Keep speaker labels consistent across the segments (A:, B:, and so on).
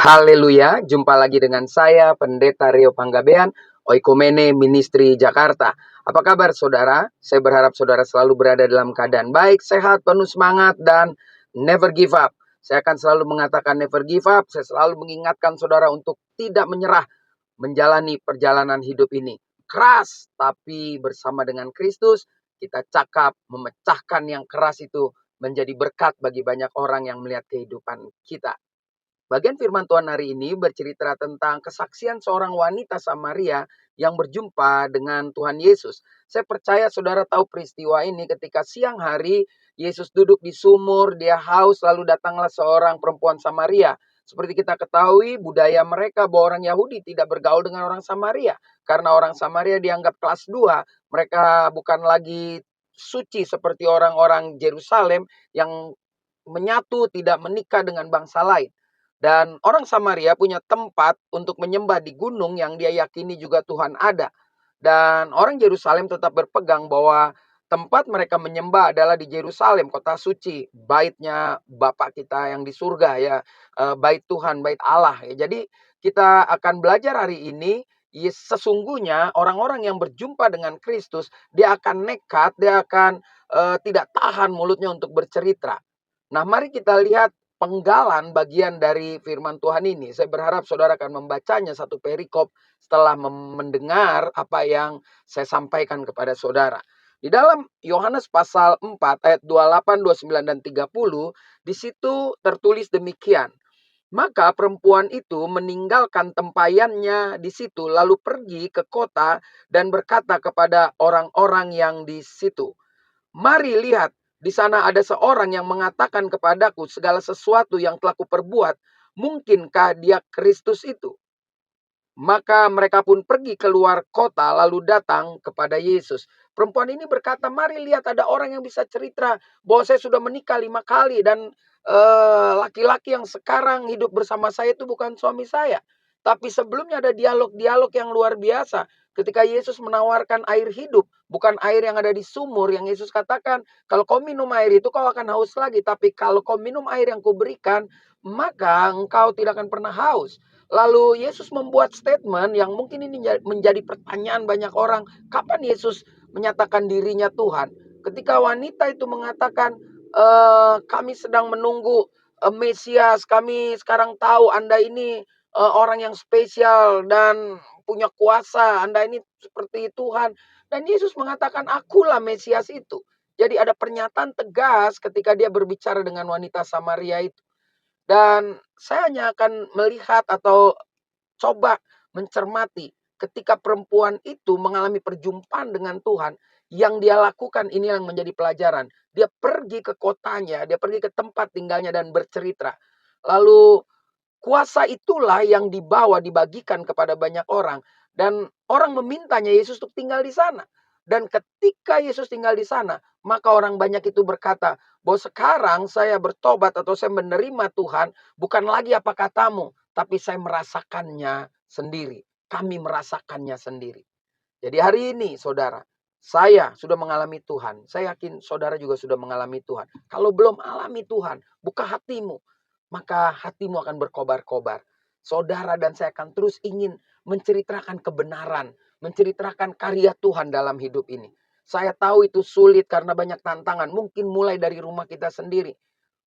A: Haleluya, jumpa lagi dengan saya, Pendeta Rio Panggabean, Oikumene Ministry Jakarta. Apa kabar saudara? Saya berharap saudara selalu berada dalam keadaan baik, sehat, penuh semangat, dan never give up. Saya akan selalu mengatakan never give up, saya selalu mengingatkan saudara untuk tidak menyerah menjalani perjalanan hidup ini. Keras, tapi bersama dengan Kristus, kita cakap memecahkan yang keras itu menjadi berkat bagi banyak orang yang melihat kehidupan kita. Bagian firman Tuhan hari ini bercerita tentang kesaksian seorang wanita Samaria yang berjumpa dengan Tuhan Yesus. Saya percaya saudara tahu peristiwa ini ketika siang hari Yesus duduk di sumur, dia haus, lalu datanglah seorang perempuan Samaria. Seperti kita ketahui, budaya mereka bahwa orang Yahudi tidak bergaul dengan orang Samaria. Karena orang Samaria dianggap kelas 2, mereka bukan lagi suci seperti orang-orang Yerusalem yang menyatu tidak menikah dengan bangsa lain. Dan orang Samaria punya tempat untuk menyembah di gunung yang dia yakini juga Tuhan ada. Dan orang Yerusalem tetap berpegang bahwa tempat mereka menyembah adalah di Yerusalem, kota suci, baitnya Bapa kita yang di surga ya, bait Tuhan, bait Allah ya. Jadi kita akan belajar hari ini, sesungguhnya orang-orang yang berjumpa dengan Kristus, dia akan nekat, dia akan tidak tahan mulutnya untuk bercerita. Nah, mari kita lihat penggalan bagian dari firman Tuhan ini. Saya berharap saudara akan membacanya satu perikop setelah mendengar apa yang saya sampaikan kepada saudara. Di dalam Yohanes pasal 4 ayat 28, 29 dan 30, di situ tertulis demikian. Maka perempuan itu meninggalkan tempayannya di situ lalu pergi ke kota dan berkata kepada orang-orang yang di situ, "Mari lihat, di sana ada seorang yang mengatakan kepadaku segala sesuatu yang telah kuperbuat. Mungkinkah dia Kristus itu?" Maka mereka pun pergi keluar kota lalu datang kepada Yesus. Perempuan ini berkata, "Mari lihat, ada orang yang bisa cerita bahwa saya sudah menikah 5 kali dan laki-laki yang sekarang hidup bersama saya itu bukan suami saya." Tapi sebelumnya ada dialog-dialog yang luar biasa. Ketika Yesus menawarkan air hidup, bukan air yang ada di sumur, yang Yesus katakan, "Kalau kau minum air itu kau akan haus lagi, tapi kalau kau minum air yang kuberikan, maka engkau tidak akan pernah haus." Lalu Yesus membuat statement yang mungkin ini menjadi pertanyaan banyak orang. Kapan Yesus menyatakan dirinya Tuhan? Ketika wanita itu mengatakan, kami sedang menunggu Mesias, kami sekarang tahu Anda ini orang yang spesial dan punya kuasa, Anda ini seperti Tuhan. Dan Yesus mengatakan, akulah Mesias itu. Jadi ada pernyataan tegas ketika dia berbicara dengan wanita Samaria itu. Dan saya hanya akan melihat atau coba mencermati ketika perempuan itu mengalami perjumpaan dengan Tuhan, yang dia lakukan ini yang menjadi pelajaran. Dia pergi ke kotanya, dia pergi ke tempat tinggalnya dan bercerita. Lalu kuasa itulah yang dibawa, dibagikan kepada banyak orang. Dan orang memintanya Yesus untuk tinggal di sana. Dan ketika Yesus tinggal di sana, maka orang banyak itu berkata, bahwa sekarang saya bertobat atau saya menerima Tuhan, bukan lagi apa katamu, tapi saya merasakannya sendiri. Kami merasakannya sendiri. Jadi hari ini saudara, saya sudah mengalami Tuhan. Saya yakin saudara juga sudah mengalami Tuhan. Kalau belum alami Tuhan, buka hatimu, maka hatimu akan berkobar-kobar. Saudara dan saya akan terus ingin menceritakan kebenaran, menceritakan karya Tuhan dalam hidup ini. Saya tahu itu sulit karena banyak tantangan. Mungkin mulai dari rumah kita sendiri,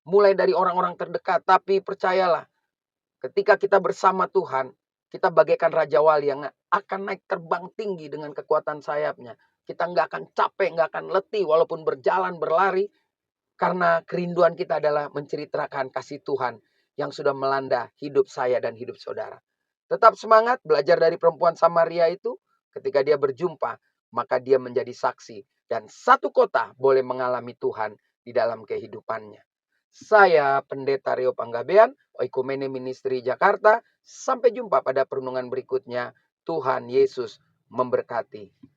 A: mulai dari orang-orang terdekat. Tapi percayalah, ketika kita bersama Tuhan, kita bagaikan Raja Wali yang akan naik terbang tinggi dengan kekuatan sayapnya. Kita nggak akan capek, nggak akan letih walaupun berjalan, berlari. Karena kerinduan kita adalah menceritakan kasih Tuhan yang sudah melanda hidup saya dan hidup saudara. Tetap semangat belajar dari perempuan Samaria itu. Ketika dia berjumpa, maka dia menjadi saksi. Dan satu kota boleh mengalami Tuhan di dalam kehidupannya. Saya Pendeta Rio Panggabean, Oikumene Ministry Jakarta. Sampai jumpa pada perenungan berikutnya. Tuhan Yesus memberkati.